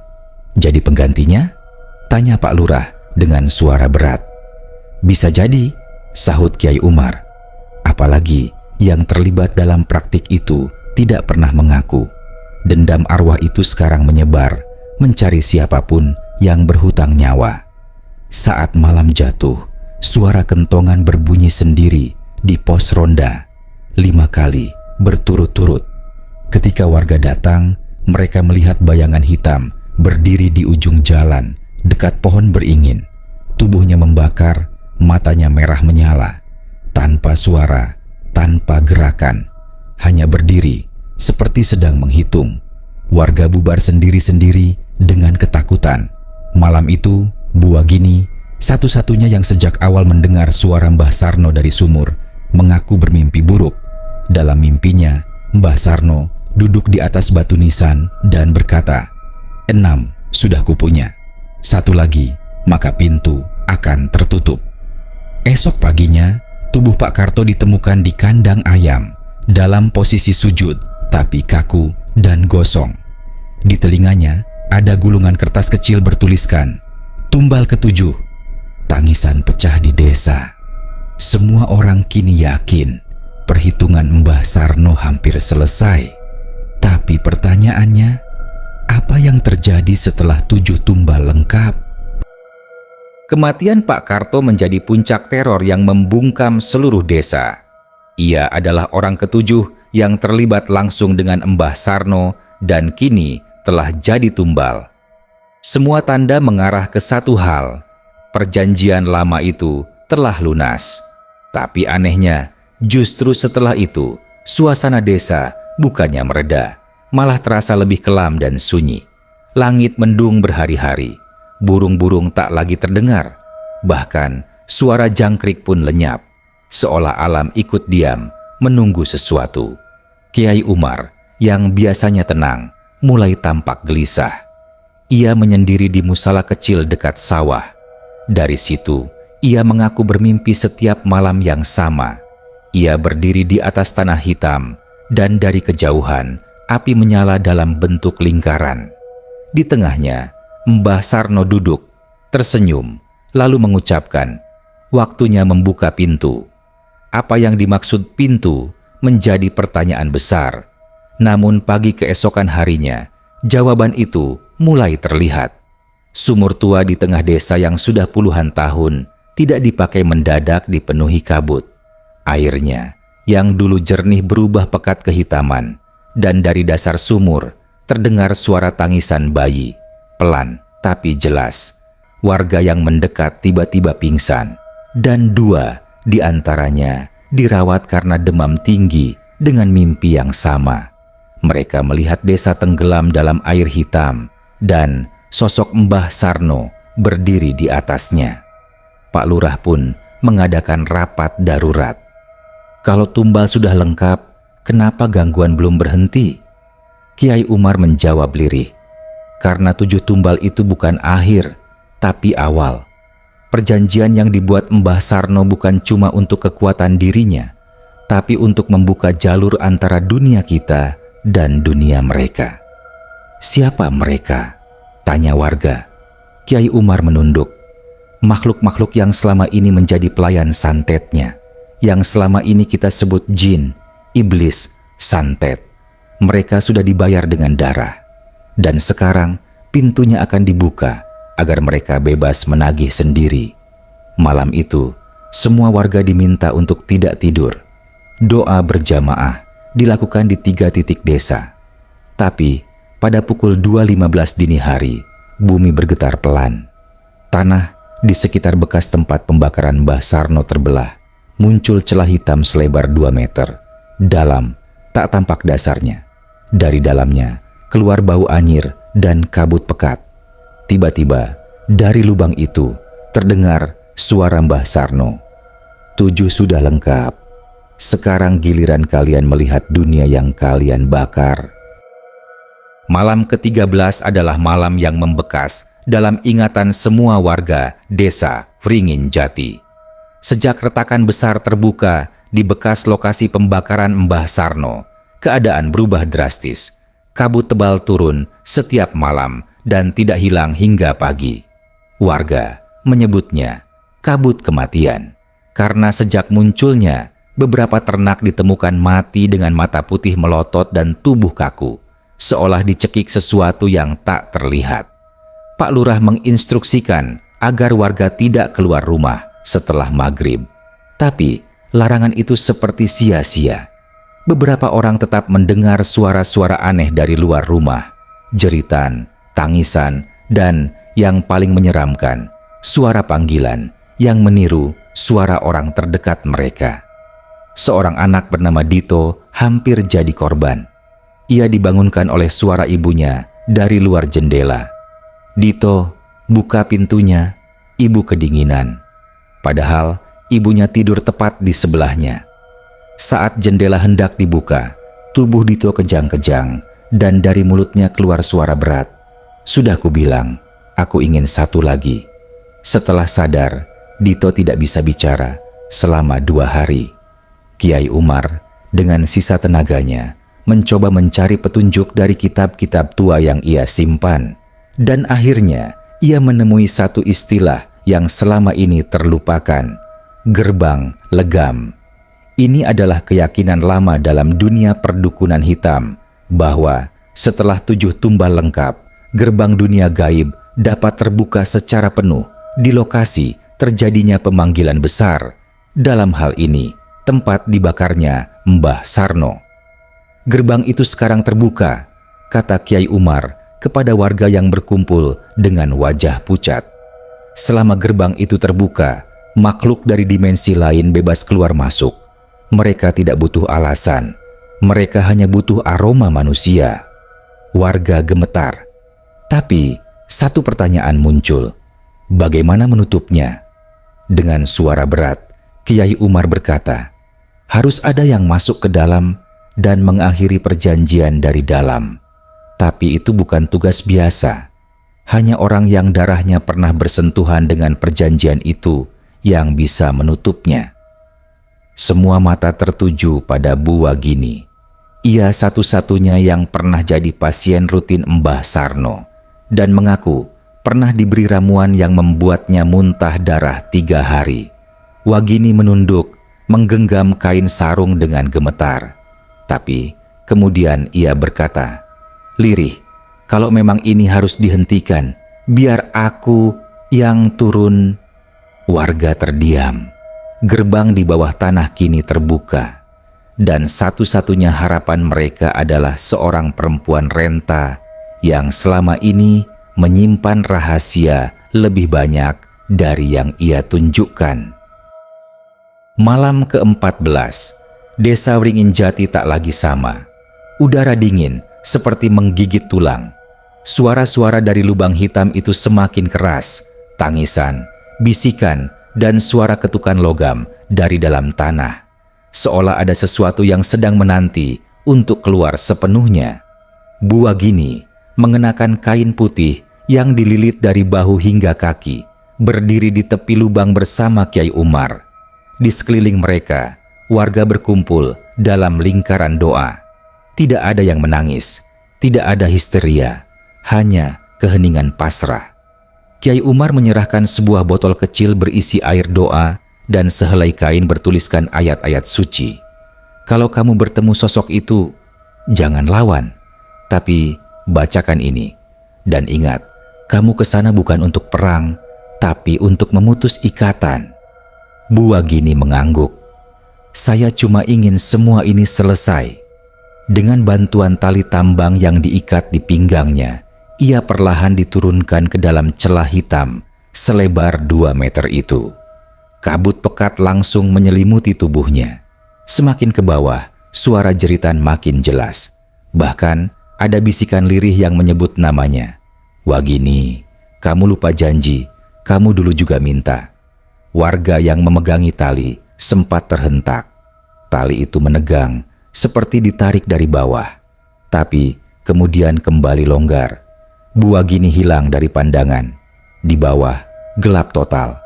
jadi penggantinya? Tanya Pak Lurah dengan suara berat. Bisa jadi, sahut Kiai Umar. Apalagi yang terlibat dalam praktik itu tidak pernah mengaku. Dendam arwah itu sekarang menyebar, mencari siapapun yang berhutang nyawa. Saat malam jatuh, suara kentongan berbunyi sendiri di pos ronda 5 kali berturut-turut. Ketika warga datang, mereka melihat bayangan hitam berdiri di ujung jalan dekat pohon beringin. Tubuhnya membakar, matanya merah menyala. Tanpa suara, tanpa gerakan, hanya berdiri seperti sedang menghitung. Warga bubar sendiri-sendiri dengan ketakutan. Malam itu, Bu Agini, satu-satunya yang sejak awal mendengar suara Mbah Sarno dari sumur, mengaku bermimpi buruk. Dalam mimpinya, Mbah Sarno duduk di atas batu nisan dan berkata, 6 sudah kupunya. 1 lagi, maka pintu akan tertutup. Esok paginya, tubuh Pak Karto ditemukan di kandang ayam dalam posisi sujud, tapi kaku dan gosong. Di telinganya ada gulungan kertas kecil bertuliskan, tumbal ke-7. Tangisan pecah di desa. Semua orang kini yakin perhitungan Mbah Sarno hampir selesai. Tapi pertanyaannya, apa yang terjadi setelah 7 tumbal lengkap? Kematian Pak Karto menjadi puncak teror yang membungkam seluruh desa. Ia adalah orang ke-7 yang terlibat langsung dengan Mbah Sarno dan kini telah jadi tumbal. Semua tanda mengarah ke satu hal, perjanjian lama itu telah lunas. Tapi anehnya, justru setelah itu, suasana desa bukannya mereda, malah terasa lebih kelam dan sunyi. Langit mendung berhari-hari, burung-burung tak lagi terdengar, bahkan suara jangkrik pun lenyap, seolah alam ikut diam menunggu sesuatu. Kiai Umar yang biasanya tenang mulai tampak gelisah. Ia menyendiri di musala kecil dekat sawah. Dari situ, ia mengaku bermimpi setiap malam yang sama. Ia berdiri di atas tanah hitam, dan dari kejauhan, api menyala dalam bentuk lingkaran. Di tengahnya, Mbah Sarno duduk, tersenyum, lalu mengucapkan, waktunya membuka pintu. Apa yang dimaksud pintu menjadi pertanyaan besar. Namun pagi keesokan harinya, jawaban itu mulai terlihat. Sumur tua di tengah desa yang sudah puluhan tahun tidak dipakai mendadak dipenuhi kabut. Airnya yang dulu jernih berubah pekat kehitaman, dan dari dasar sumur terdengar suara tangisan bayi, pelan tapi jelas. Warga yang mendekat tiba-tiba pingsan, dan 2 di antaranya dirawat karena demam tinggi dengan mimpi yang sama. Mereka melihat desa tenggelam dalam air hitam, dan sosok Mbah Sarno berdiri di atasnya. Pak Lurah pun mengadakan rapat darurat. Kalau tumbal sudah lengkap, kenapa gangguan belum berhenti? Kiai Umar menjawab lirih, karena 7 tumbal itu bukan akhir, tapi awal. Perjanjian yang dibuat Mbah Sarno bukan cuma untuk kekuatan dirinya, tapi untuk membuka jalur antara dunia kita dan dunia mereka. Siapa mereka? Tanya warga. Kiai Umar menunduk. Makhluk-makhluk yang selama ini menjadi pelayan santetnya, yang selama ini kita sebut jin, iblis, santet. Mereka sudah dibayar dengan darah, dan sekarang pintunya akan dibuka agar mereka bebas menagih sendiri. Malam itu, semua warga diminta untuk tidak tidur. Doa berjamaah dilakukan di 3 titik desa. Tapi pada pukul 2.15 dini hari, bumi bergetar pelan. Tanah di sekitar bekas tempat pembakaran Mbah Sarno terbelah. Muncul celah hitam selebar 2 meter. Dalam, tak tampak dasarnya. Dari dalamnya, keluar bau anyir dan kabut pekat. Tiba-tiba, dari lubang itu, terdengar suara Mbah Sarno. 7 sudah lengkap. Sekarang giliran kalian melihat dunia yang kalian bakar. Malam ke-13 adalah malam yang membekas dalam ingatan semua warga desa Wringin Jati. Sejak retakan besar terbuka di bekas lokasi pembakaran Mbah Sarno, keadaan berubah drastis. Kabut tebal turun setiap malam dan tidak hilang hingga pagi. Warga menyebutnya kabut kematian karena sejak munculnya beberapa ternak ditemukan mati dengan mata putih melotot dan tubuh kaku, seolah dicekik sesuatu yang tak terlihat. Pak Lurah menginstruksikan agar warga tidak keluar rumah setelah maghrib. Tapi larangan itu seperti sia-sia. Beberapa orang tetap mendengar suara-suara aneh dari luar rumah, jeritan, tangisan, dan yang paling menyeramkan, suara panggilan yang meniru suara orang terdekat mereka. Seorang anak bernama Dito hampir jadi korban. Ia dibangunkan oleh suara ibunya dari luar jendela. "Dito, buka pintunya." Ibu kedinginan. Padahal ibunya tidur tepat di sebelahnya. Saat jendela hendak dibuka, tubuh Dito kejang-kejang dan dari mulutnya keluar suara berat. "Sudah kubilang, aku ingin satu lagi." Setelah sadar, Dito tidak bisa bicara selama 2 hari. Kiai Umar dengan sisa tenaganya mencoba mencari petunjuk dari kitab-kitab tua yang ia simpan. Dan akhirnya ia menemui satu istilah yang selama ini terlupakan, gerbang legam. Ini adalah keyakinan lama dalam dunia perdukunan hitam bahwa setelah 7 tumbal lengkap, gerbang dunia gaib dapat terbuka secara penuh di lokasi terjadinya pemanggilan besar. Dalam hal ini, tempat dibakarnya Mbah Sarno. "Gerbang itu sekarang terbuka," kata Kiai Umar kepada warga yang berkumpul dengan wajah pucat. Selama gerbang itu terbuka, makhluk dari dimensi lain bebas keluar masuk. Mereka tidak butuh alasan, mereka hanya butuh aroma manusia. Warga gemetar. Tapi satu pertanyaan muncul, bagaimana menutupnya? Dengan suara berat, Kiai Umar berkata, harus ada yang masuk ke dalam dan mengakhiri perjanjian dari dalam. Tapi itu bukan tugas biasa. Hanya orang yang darahnya pernah bersentuhan dengan perjanjian itu yang bisa menutupnya. Semua mata tertuju pada Bu Wagini. Ia satu-satunya yang pernah jadi pasien rutin Mbah Sarno dan mengaku pernah diberi ramuan yang membuatnya muntah darah 3 hari. Wagini menunduk, menggenggam kain sarung dengan gemetar. Tapi kemudian ia berkata, "Lirih, kalau memang ini harus dihentikan, biar aku yang turun." Warga terdiam. Gerbang di bawah tanah kini terbuka. Dan satu-satunya harapan mereka adalah seorang perempuan renta yang selama ini menyimpan rahasia lebih banyak dari yang ia tunjukkan. Malam ke-14, Desa Wringin Jati tak lagi sama. Udara dingin seperti menggigit tulang. Suara-suara dari lubang hitam itu semakin keras, tangisan, bisikan, dan suara ketukan logam dari dalam tanah. Seolah ada sesuatu yang sedang menanti untuk keluar sepenuhnya. Bu Wagini mengenakan kain putih yang dililit dari bahu hingga kaki, berdiri di tepi lubang bersama Kiai Umar. Di sekeliling mereka, warga berkumpul dalam lingkaran doa. Tidak ada yang menangis, tidak ada histeria, hanya keheningan pasrah. Kiai Umar menyerahkan sebuah botol kecil berisi air doa dan sehelai kain bertuliskan ayat-ayat suci. "Kalau kamu bertemu sosok itu, jangan lawan, tapi bacakan ini. Dan ingat, kamu ke sana bukan untuk perang, tapi untuk memutus ikatan." Bu Wagini mengangguk. "Saya cuma ingin semua ini selesai." Dengan bantuan tali tambang yang diikat di pinggangnya, ia perlahan diturunkan ke dalam celah hitam selebar 2 meter itu. Kabut pekat langsung menyelimuti tubuhnya. Semakin ke bawah, suara jeritan makin jelas. Bahkan ada bisikan lirih yang menyebut namanya. "Wagini, kamu lupa janji, kamu dulu juga minta." Warga yang memegangi tali sempat terhentak. Tali itu menegang, seperti ditarik dari bawah. Tapi kemudian kembali longgar. Bu Wagini hilang dari pandangan. Di bawah, gelap total.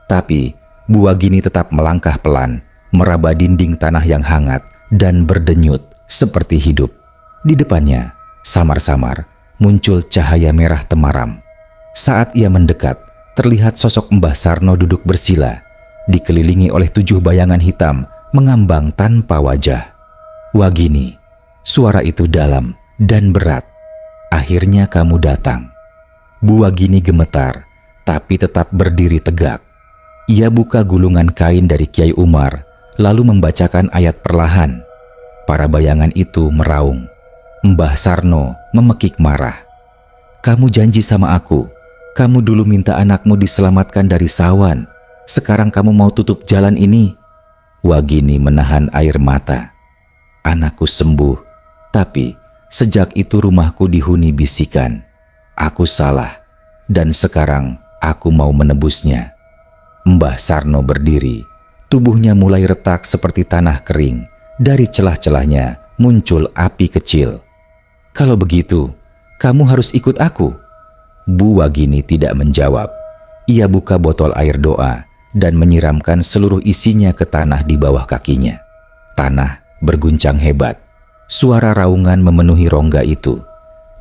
Tapi Bu Wagini tetap melangkah pelan, meraba dinding tanah yang hangat dan berdenyut seperti hidup. Di depannya, samar-samar muncul cahaya merah temaram. Saat ia mendekat, terlihat sosok Mbah Sarno duduk bersila, dikelilingi oleh 7 bayangan hitam mengambang tanpa wajah. "Wagini," suara itu dalam dan berat. "Akhirnya kamu datang." Bu Wagini gemetar, tapi tetap berdiri tegak. Ia buka gulungan kain dari Kyai Umar, lalu membacakan ayat perlahan. Para bayangan itu meraung. Mbah Sarno memekik marah. "Kamu janji sama aku. Kamu dulu minta anakmu diselamatkan dari sawan. Sekarang kamu mau tutup jalan ini?" Wagini menahan air mata. "Anakku sembuh, tapi sejak itu rumahku dihuni bisikan. Aku salah, dan sekarang aku mau menebusnya." Mbah Sarno berdiri. Tubuhnya mulai retak seperti tanah kering. Dari celah-celahnya muncul api kecil. "Kalau begitu, kamu harus ikut aku." Bu Wagini tidak menjawab. Ia buka botol air doa dan menyiramkan seluruh isinya ke tanah di bawah kakinya. Tanah berguncang hebat. Suara raungan memenuhi rongga itu.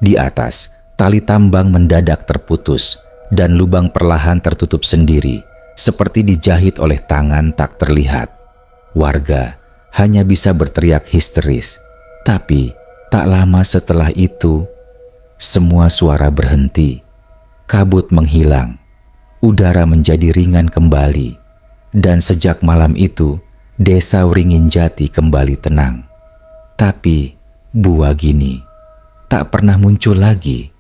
Di atas, tali tambang mendadak terputus dan lubang perlahan tertutup sendiri, seperti dijahit oleh tangan tak terlihat. Warga hanya bisa berteriak histeris. Tapi tak lama setelah itu, semua suara berhenti. Kabut menghilang. Udara menjadi ringan kembali. Dan sejak malam itu, desa Wringinjati kembali tenang. Tapi Bu Wagini tak pernah muncul lagi.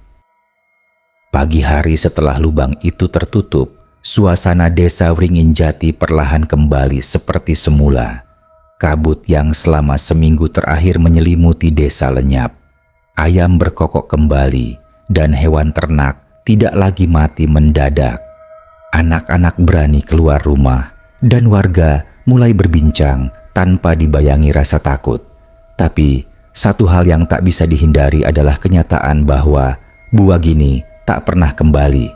Pagi hari setelah lubang itu tertutup, suasana desa Wringinjati perlahan kembali seperti semula. Kabut yang selama seminggu terakhir menyelimuti desa lenyap. Ayam berkokok kembali dan hewan ternak tidak lagi mati mendadak. Anak-anak berani keluar rumah dan warga mulai berbincang tanpa dibayangi rasa takut. Tapi satu hal yang tak bisa dihindari adalah kenyataan bahwa Bu Wagini tak pernah kembali.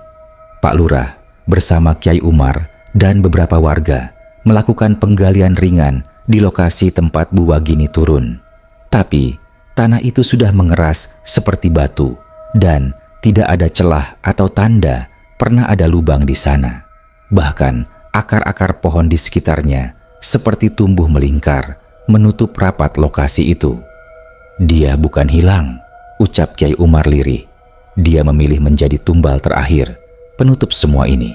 Pak Lurah bersama Kyai Umar dan beberapa warga melakukan penggalian ringan di lokasi tempat Bu Wagini turun. Tapi tanah itu sudah mengeras seperti batu dan tidak ada celah atau tanda pernah ada lubang di sana. Bahkan akar-akar pohon di sekitarnya seperti tumbuh melingkar menutup rapat lokasi itu. "Dia bukan hilang," ucap Kyai Umar lirih. "Dia memilih menjadi tumbal terakhir, penutup semua ini."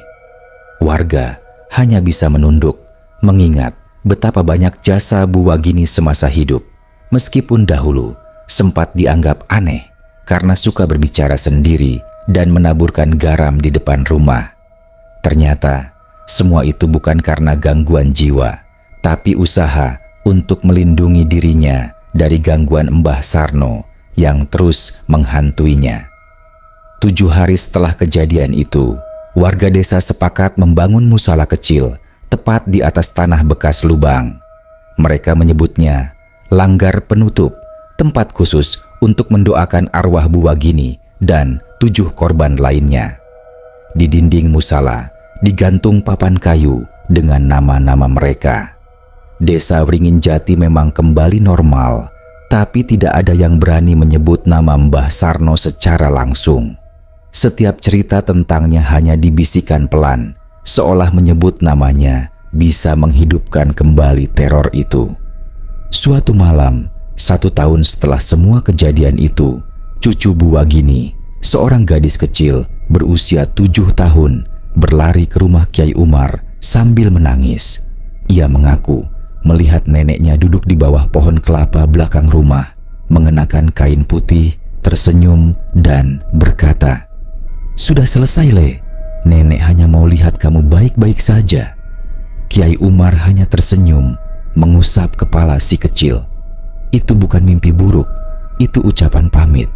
Warga hanya bisa menunduk, mengingat betapa banyak jasa Bu Wagini semasa hidup. Meskipun dahulu sempat dianggap aneh karena suka berbicara sendiri dan menaburkan garam di depan rumah. Ternyata semua itu bukan karena gangguan jiwa, tapi usaha untuk melindungi dirinya dari gangguan Mbah Sarno yang terus menghantuinya. 7 hari setelah kejadian itu, warga desa sepakat membangun musala kecil tepat di atas tanah bekas lubang. Mereka menyebutnya langgar penutup, tempat khusus untuk mendoakan arwah Bu Wagini dan 7 korban lainnya. Di dinding musala digantung papan kayu dengan nama-nama mereka. Desa Wringinjati memang kembali normal, tapi tidak ada yang berani menyebut nama Mbah Sarno secara langsung. Setiap cerita tentangnya hanya dibisikkan pelan, seolah menyebut namanya bisa menghidupkan kembali teror itu. Suatu malam, 1 tahun setelah semua kejadian itu, cucu Bu Wagini, seorang gadis kecil berusia 7 tahun, berlari ke rumah Kyai Umar sambil menangis. Ia mengaku melihat neneknya duduk di bawah pohon kelapa belakang rumah, mengenakan kain putih, tersenyum dan berkata, "Sudah selesai, Le. Nenek hanya mau lihat kamu baik-baik saja." Kyai Umar hanya tersenyum, mengusap kepala si kecil. Itu bukan mimpi buruk, itu ucapan pamit.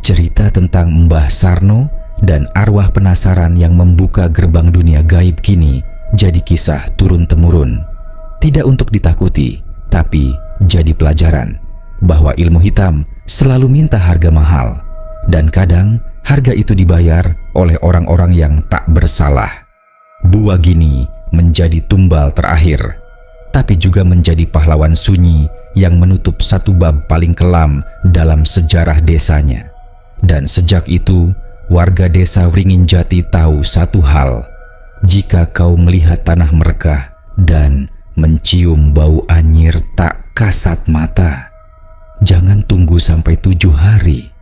Cerita tentang Mbah Sarno dan arwah penasaran yang membuka gerbang dunia gaib kini jadi kisah turun-temurun. Tidak untuk ditakuti, tapi jadi pelajaran bahwa ilmu hitam selalu minta harga mahal, dan kadang harga itu dibayar oleh orang-orang yang tak bersalah. Bu Wagini menjadi tumbal terakhir, tapi juga menjadi pahlawan sunyi yang menutup satu bab paling kelam dalam sejarah desanya. Dan sejak itu, warga desa Wringinjati tahu satu hal: jika kau melihat tanah merekah dan mencium bau anyir tak kasat mata, jangan tunggu sampai 7 hari.